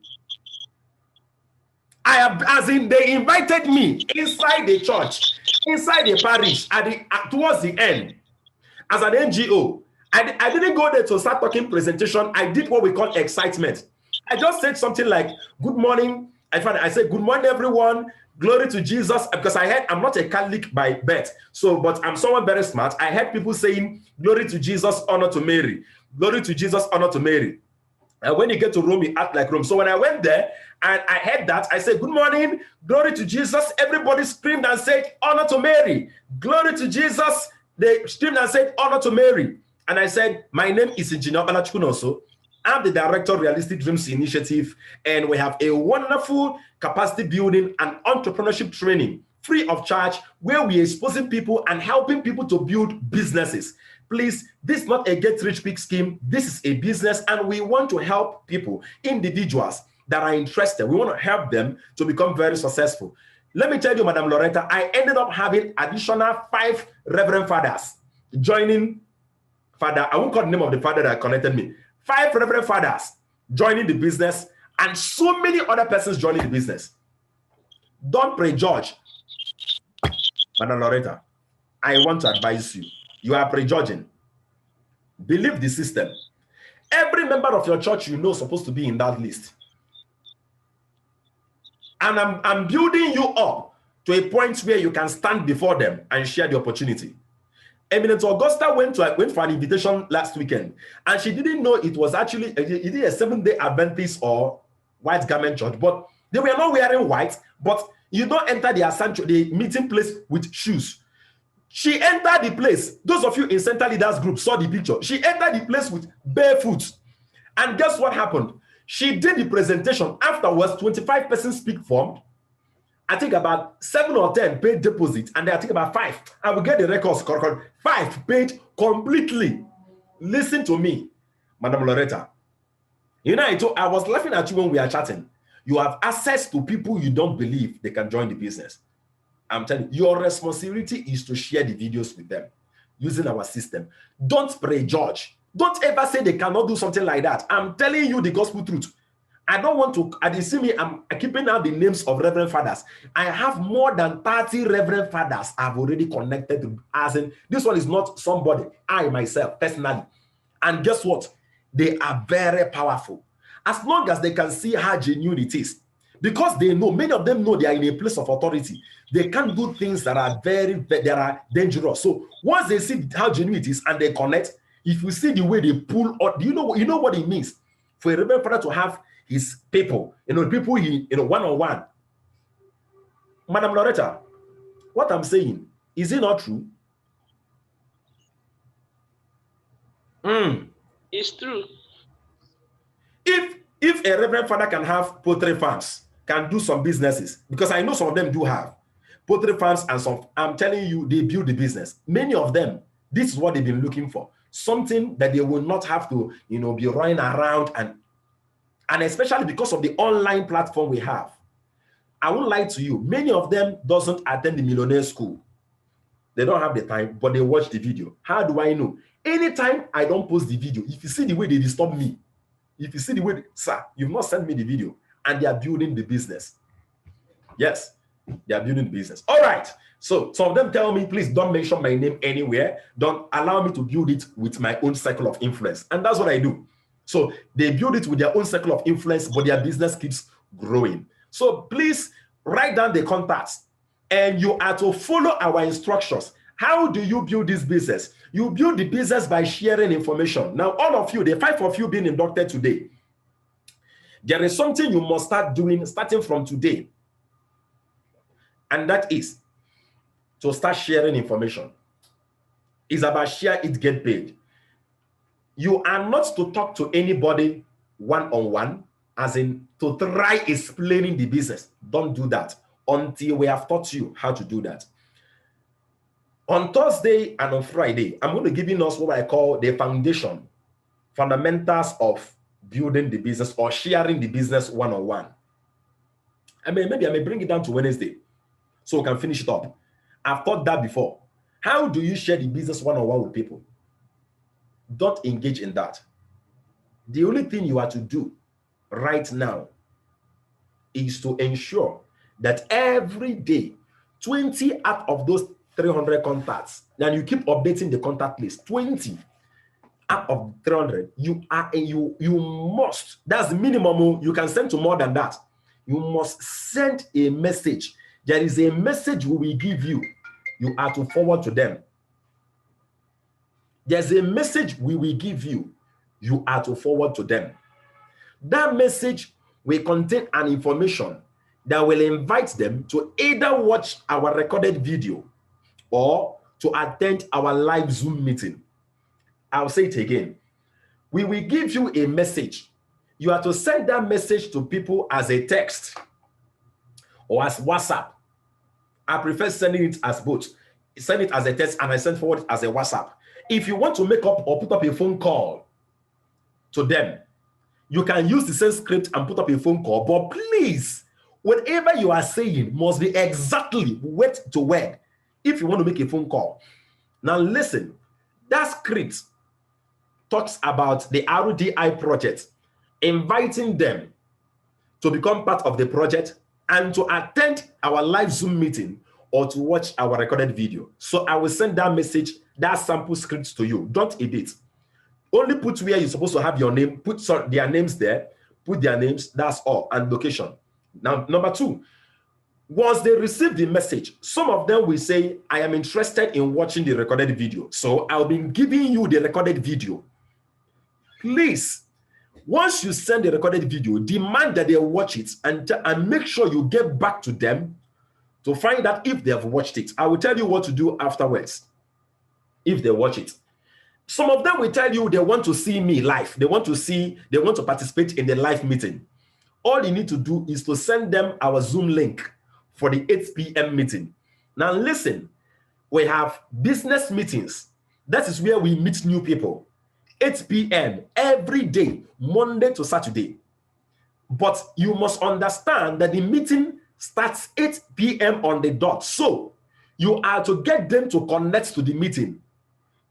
They invited me inside the church, inside the parish, towards the end, as an NGO. I didn't go there to start talking presentation. I did what we call excitement. I just said something like, good morning. I said, good morning, everyone. Glory to Jesus. Because I'm not a Catholic by birth. But I'm someone very smart. I heard people saying, glory to Jesus, honor to Mary. Glory to Jesus, honor to Mary. And when you get to Rome, you act like Rome. So when I went there and I heard that, I said, good morning, glory to Jesus. Everybody screamed and said, honor to Mary. Glory to Jesus. They screamed and said, honor to Mary. And I said, my name is Engineer Olachukunoso. I'm the director of Realistic Dreams Initiative, and we have a wonderful capacity building and entrepreneurship training, free of charge, where we are exposing people and helping people to build businesses. Please, this is not a get-rich-quick scheme. This is a business, and we want to help people, individuals that are interested. We want to help them to become very successful. Let me tell you, Madam Loretta, I ended up having additional 5 Reverend Fathers joining. Father, I won't call the name of the father that connected me. 5 Reverend Fathers joining the business, and so many other persons joining the business. Don't prejudge. Madam Loretta, I want to advise you. You are prejudging. Believe the system. Every member of your church you know is supposed to be in that list. And I'm building you up to a point where you can stand before them and share the opportunity. Eminent Augusta went for an invitation last weekend, and she didn't know it was actually a 7-day Adventist or white garment church, but they were not wearing white. But you don't enter their sanctuary, the meeting place, with shoes. She entered the place. Those of you in Center Leaders Group saw the picture. She entered the place with barefoot. And guess what happened? She did the presentation. Afterwards, 25 persons speak formed. I think about 7 or 10 paid deposit, and I think about 5. I will get the records correct. 5 paid completely. Listen to me, Madam Loretta. You know, I was laughing at you when we are chatting. You have access to people you don't believe they can join the business. I'm telling you, your responsibility is to share the videos with them using our system. Don't prejudge. Don't ever say they cannot do something like that. I'm telling you the gospel truth. I don't want to, I didn't see me, I'm keeping out the names of Reverend Fathers. I have more than 30 Reverend Fathers I've already connected to, as in, this one is not somebody, I myself, personally. And guess what? They are very powerful. As long as they can see how genuine it is, because they know, many of them know they are in a place of authority. They can do things that are they are dangerous. So once they see how genuine it is and they connect, if you see the way they pull out, you know what it means for a Reverend Father to have his people, people he, one-on-one. Madam Loretta, what I'm saying, is it not true? It's true. If a Reverend Father can have poultry farms, can do some businesses, because I know some of them do have poultry farms, and some, I'm telling you, they build the business. Many of them, this is what they've been looking for. Something that they will not have to, be running around, and especially because of the online platform we have. I won't lie to you, many of them doesn't attend the Millionaire School. They don't have the time, but they watch the video. How do I know? Anytime I don't post the video, if you see the way they disturb me, if you see the way, sir, you've not sent me the video, and they are building the business. Yes, they are building the business. All right. So some of them tell me, please don't mention my name anywhere. Don't allow me to build it with my own circle of influence. And that's what I do. So they build it with their own circle of influence, but their business keeps growing. So please write down the contacts, and you are to follow our instructions. How do you build this business? You build the business by sharing information. Now, all of you, the 5 of you being inducted today, there is something you must start doing starting from today. And that is to start sharing information. It's about share it, get paid. You are not to talk to anybody one-on-one, as in to try explaining the business. Don't do that until we have taught you how to do that. On Thursday and on Friday, I'm going to give you us what I call the fundamentals of building the business or sharing the business one-on-one. Maybe I may bring it down to Wednesday so we can finish it up. I've taught that before. How do you share the business one-on-one with people? Don't engage in that. The only thing you are to do right now is to ensure that every day, 20 out of those 300 contacts, and you keep updating the contact list, 20 out of 300, you must, that's the minimum. You can send to more than that. You must send a message. There is a message we will give you. You are to forward to them. There's a message we will give you. You are to forward to them. That message will contain an information that will invite them to either watch our recorded video or to attend our live Zoom meeting. I'll say it again. We will give you a message. You are to send that message to people as a text or as WhatsApp. I prefer sending it as both. Send it as a text and I send forward as a WhatsApp. If you want to make up or put up a phone call to them, you can use the same script and put up a phone call, but please, whatever you are saying must be exactly word to word if you want to make a phone call. Now listen, that script talks about the RDI project, inviting them to become part of the project and to attend our live Zoom meeting or to watch our recorded video. So I will send that message, that sample script to you. Don't edit. Only put where you're supposed to have your name, put their names there, put their names, that's all, and location. Now, number two, once they receive the message, some of them will say, I am interested in watching the recorded video. So I'll be giving you the recorded video. Please, once you send the recorded video, demand that they watch it and make sure you get back to them to find out if they have watched it. I will tell you what to do afterwards if they watch it. Some of them will tell you they want to see me live. They want to participate in the live meeting. All you need to do is to send them our Zoom link for the 8 p.m. meeting. Now listen, we have business meetings. That is where we meet new people. 8 p.m. every day, Monday to Saturday. But you must understand that the meeting starts 8 p.m. on the dot. So you are to get them to connect to the meeting.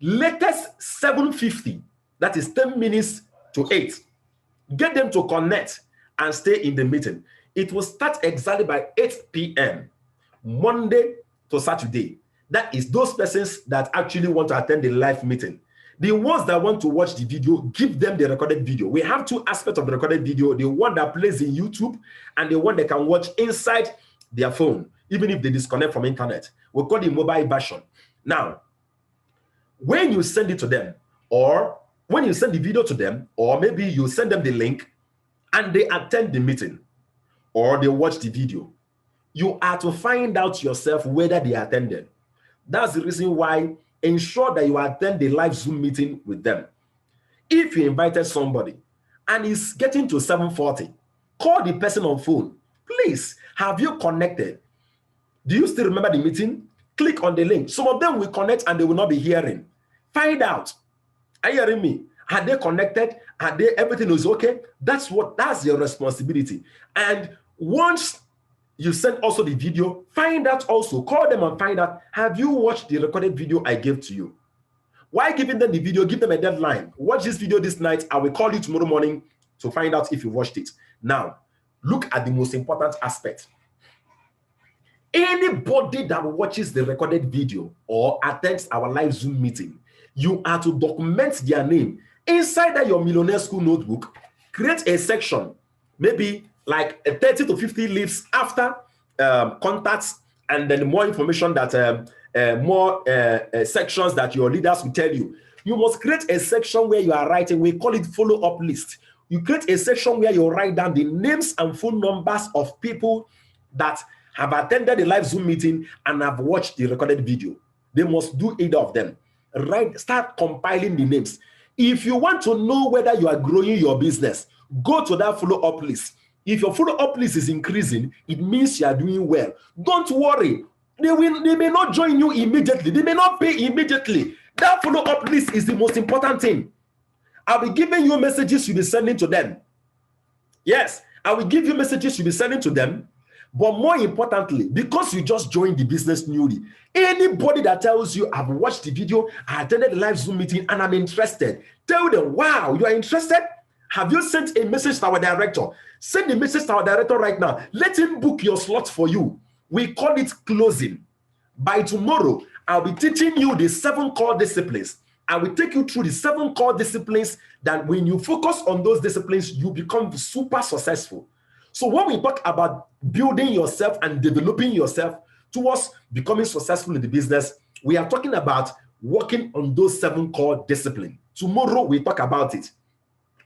Latest 7:50, that is 10 minutes to 8. Get them to connect and stay in the meeting. It will start exactly by 8 p.m. Monday to Saturday. That is those persons that actually want to attend the live meeting. The ones that want to watch the video, give them the recorded video. We have two aspects of the recorded video: the one that plays in YouTube and the one they can watch inside their phone, even if they disconnect from internet. We call it mobile version. Now, when you send it to them, or when you send the video to them, or maybe you send them the link and they attend the meeting or they watch the video, you are to find out yourself whether they attended. That's the reason why ensure that you attend the live Zoom meeting with them. If you invited somebody and it's getting to 7:40, call the person on phone. Please, have you connected? Do you still remember the meeting? Click on the link. Some of them will connect and they will not be hearing. Find out. Are you hearing me? Are they connected? Are they, everything is okay? That's your responsibility. And once you send also the video, find out also, call them and find out, have you watched the recorded video I gave to you? Why giving them the video? Give them a deadline. Watch this video this night. I will call you tomorrow morning to find out if you watched it. Now, look at the most important aspect. Anybody that watches the recorded video or attends our live Zoom meeting, you are to document their name. Inside that your Millionaire School notebook, create a section, maybe like 30 to 50 leaves after contacts, and then more information that more sections that your leaders will tell you. You must create a section where you are writing, we call it follow-up list. You create a section where you write down the names and phone numbers of people that have attended the live Zoom meeting and have watched the recorded video. They must do either of them. Start compiling the names. If you want to know whether you are growing your business, go to that follow-up list. If your follow-up list is increasing, it means you are doing well. Don't worry. They may not join you immediately. They may not pay immediately. That follow-up list is the most important thing. I'll be giving you messages you'll be sending to them. Yes, I will give you messages you'll be sending to them. But more importantly, because you just joined the business newly, anybody that tells you, I've watched the video, I attended the live Zoom meeting, and I'm interested, tell them, wow, you are interested? Have you sent a message to our director? Send a message to our director right now. Let him book your slot for you. We call it closing. By tomorrow, I'll be teaching you the 7 core disciplines. I will take you through the 7 core disciplines that when you focus on those disciplines, you become super successful. So when we talk about building yourself and developing yourself towards becoming successful in the business, we are talking about working on those 7 core disciplines. Tomorrow we talk about it.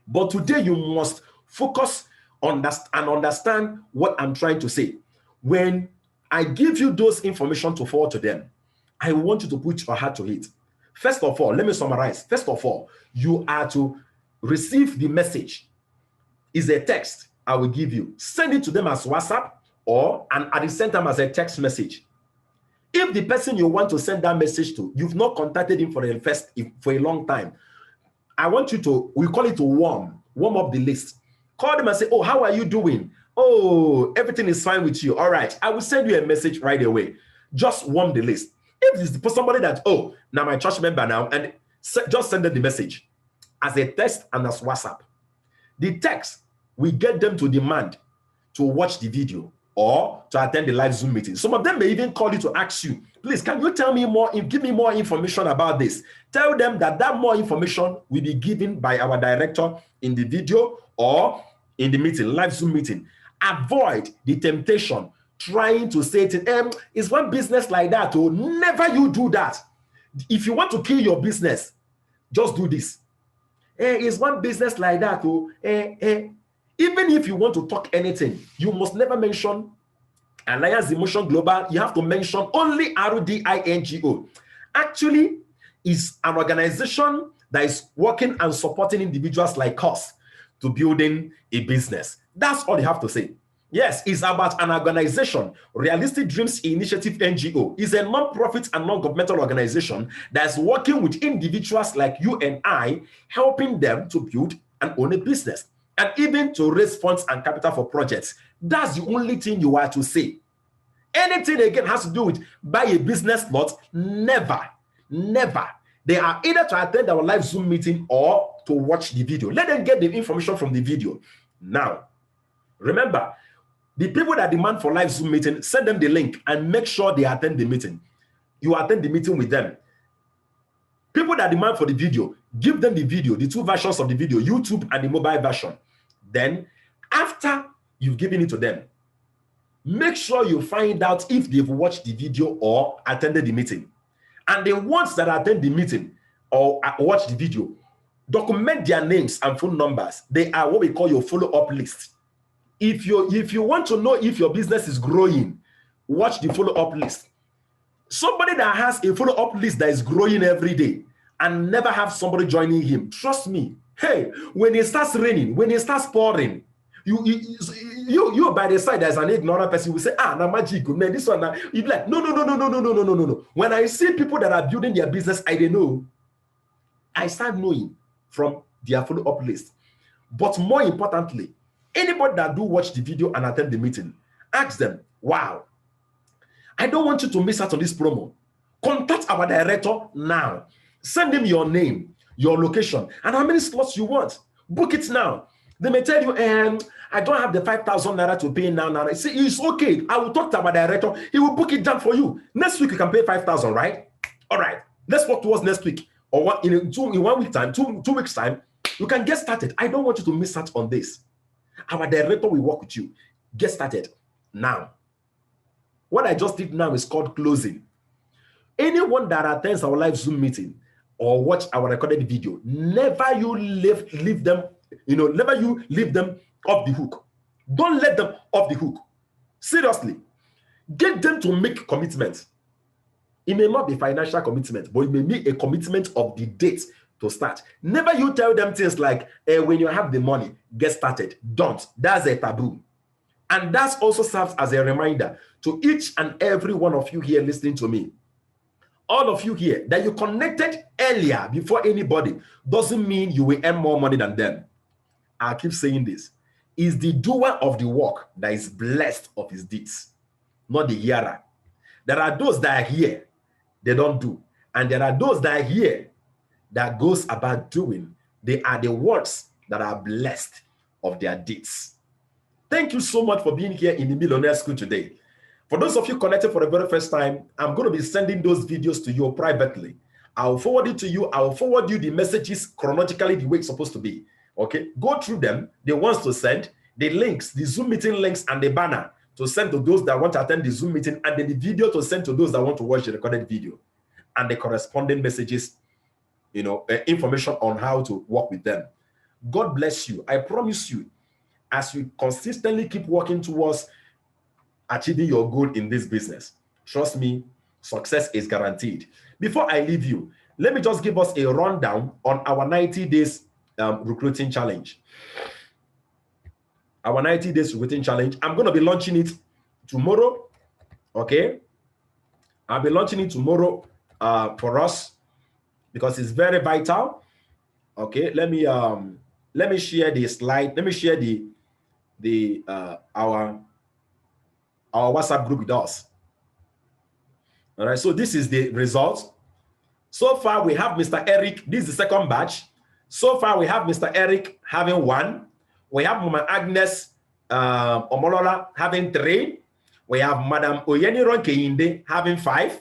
But today you must focus on that and understand what I'm trying to say. When I give you those information to forward to them, I want you to put your heart to it. First of all, let me summarize. First of all, you are to receive the message. It's a text I will give you. Send it to them as WhatsApp and at the same time as a text message. If the person you want to send that message to, you've not contacted him for a long time, I want you to, we call it to warm up the list. Call them and say, oh, how are you doing? Oh, everything is fine with you. All right, I will send you a message right away. Just warm the list. If it's for somebody that, oh, now my church member now, and just send them the message as a text and as WhatsApp. The text, we get them to demand to watch the video or to attend the live Zoom meeting. Some of them may even call you to ask you, please, can you tell me more, give me more information about this? Tell them that more information will be given by our director in the video or in the meeting, live Zoom meeting. Avoid the temptation trying to say it, it's one business like that. Oh, never you do that. If you want to kill your business, just do this. It's one business like that. Oh, even if you want to talk anything, you must never mention Alliance Emotion Global. You have to mention only RDI NGO. Actually, is an organization that is working and supporting individuals like us to building a business. That's all you have to say. Yes, it's about an organization. Realistic Dreams Initiative NGO is a non-profit and non-governmental organization that's working with individuals like you and I, helping them to build and own a business, and even to raise funds and capital for projects. That's the only thing you are to say. Anything again has to do with buy a business lot, never, never. They are either to attend our live Zoom meeting or to watch the video. Let them get the information from the video. Now, remember, the people that demand for live Zoom meeting, send them the link and make sure they attend the meeting. You attend the meeting with them. People that demand for the video, give them the video, the two versions of the video, YouTube and the mobile version. Then, after you've given it to them, make sure you find out if they've watched the video or attended the meeting. And the ones that attend the meeting or watch the video, document their names and phone numbers. They are what we call your follow-up list. If you want to know if your business is growing, watch the follow-up list. Somebody that has a follow-up list that is growing every day and never have somebody joining him, trust me, hey, when it starts raining, when it starts pouring, you by the side as an ignorant person will say, na magic, man, this one, you be like, no. When I see people that are building their business, I don't know. I start knowing from their follow-up list. But more importantly, anybody that do watch the video and attend the meeting, ask them, wow, I don't want you to miss out on this promo. Contact our director now. Send him your name, your location, and how many slots you want. Book it now. They may tell you, I don't have the 5,000 naira to pay now. See, it's okay. I will talk to our director. He will book it down for you. Next week, you can pay 5,000, right? All right. Let's work towards next week. Or in 1 week time, two weeks time, you can get started. I don't want you to miss out on this. Our director will work with you. Get started now. What I just did now is called closing. Anyone that attends our live Zoom meeting or watch our recorded video, never you leave them, never you leave them off the hook. Don't let them off the hook. Seriously. Get them to make commitments. It may not be financial commitment, but it may be a commitment of the date to start. Never you tell them things like, when you have the money, get started. Don't. That's a taboo. And that also serves as a reminder to each and every one of you here listening to me. All of you here, that you connected earlier before anybody doesn't mean you will earn more money than them. I keep saying this. Is the doer of the work that is blessed of his deeds, not the hearer. There are those that are here, they don't do. And there are those that are here that goes about doing. They are the ones that are blessed of their deeds. Thank you so much for being here in the Millionaire School today. For those of you connected for the very first time, I'm going to be sending those videos to you privately. I'll forward it to you. I'll forward you the messages chronologically the way it's supposed to be. Okay, go through them, the ones to send, the links, the Zoom meeting links, and the banner to send to those that want to attend the Zoom meeting, and then the video to send to those that want to watch the recorded video, and the corresponding messages, information on how to work with them. God bless you. I promise you, as you consistently keep working towards achieving your goal in this business, trust me, success is guaranteed. Before I leave you, let me just give us a rundown on our 90 days recruiting challenge. Our 90 days recruiting challenge. I'm going to be launching it tomorrow. Okay. I'll be launching it tomorrow for us because it's very vital. Okay. Let me share the slide. Let me share our WhatsApp group with us. All right. So this is the result. So far we have Mr. Eric. This is the second batch. So far, we have Mr. Eric having 1. We have Mama Agnes Omolola having 3. We have Madam Oyeniron Keinde having 5.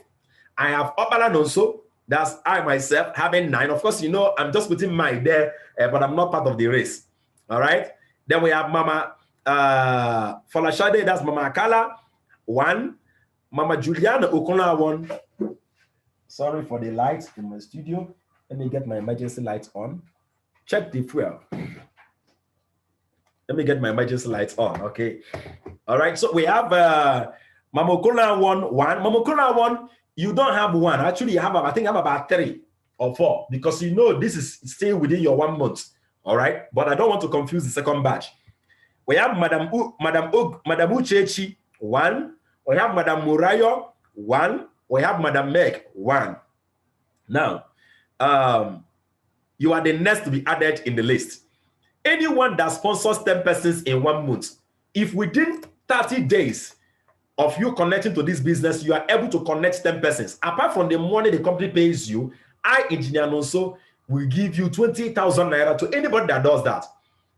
I have Opala Nonso, that's I myself, having 9. Of course, I'm just putting mine there, but I'm not part of the race. All right. Then we have Mama Falashade, that's Mama Akala, 1. Mama Juliana Okona, 1. Sorry for the lights in my studio. Let me get my emergency lights on. Check the fuel. Let me get my emergency lights on, okay? All right, so we have Mama Okona 1. Mama Okona 1, you don't have 1. Actually, you have, I think I have about 3 or 4, because you know this is still within your 1 month. All right, but I don't want to confuse the second batch. We have Madam Uchechi 1. We have Madam Murayo 1. We have Madam Meg 1. Now, you are the next to be added in the list. Anyone that sponsors 10 persons in 1 month, if within 30 days of you connecting to this business, you are able to connect 10 persons, apart from the money the company pays you, I, Engineer Nonso, will give you 20,000 naira to anybody that does that.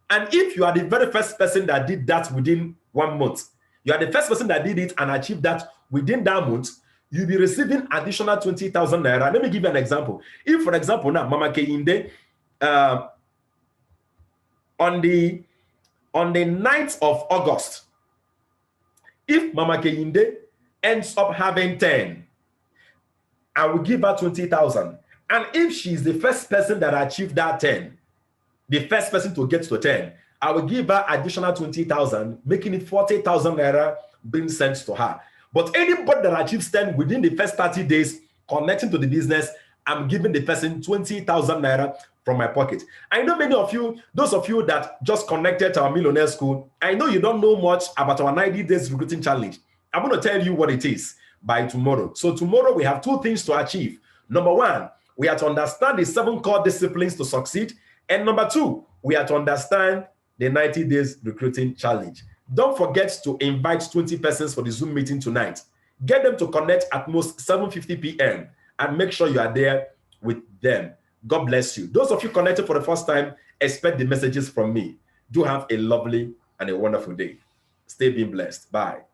And if you are the very first person that did that within 1 month, you are the first person that did it and achieved that within that month, you'll be receiving additional 20,000 naira. Let me give you an example. If, for example, now Mama Keinde, on the 9th of August, if Mama Keinde ends up having 10, I will give her 20,000. And if she's the first person that achieved that 10, the first person to get to 10, I will give her additional 20,000, making it 40,000 naira being sent to her. But anybody that achieves 10 within the first 30 days connecting to the business, I'm giving the person 20,000 naira from my pocket. I know many of you, those of you that just connected to our Millionaire School, I know you don't know much about our 90 days recruiting challenge. I'm going to tell you what it is by tomorrow. So tomorrow we have 2 things to achieve. Number 1, we have to understand the 7 core disciplines to succeed. And number 2, we have to understand the 90 days recruiting challenge. Don't forget to invite 20 persons for the Zoom meeting tonight. Get them to connect at most 7:50 p.m. and make sure you are there with them. God bless you. Those of you connected for the first time, expect the messages from me. Do have a lovely and a wonderful day. Stay being blessed. Bye.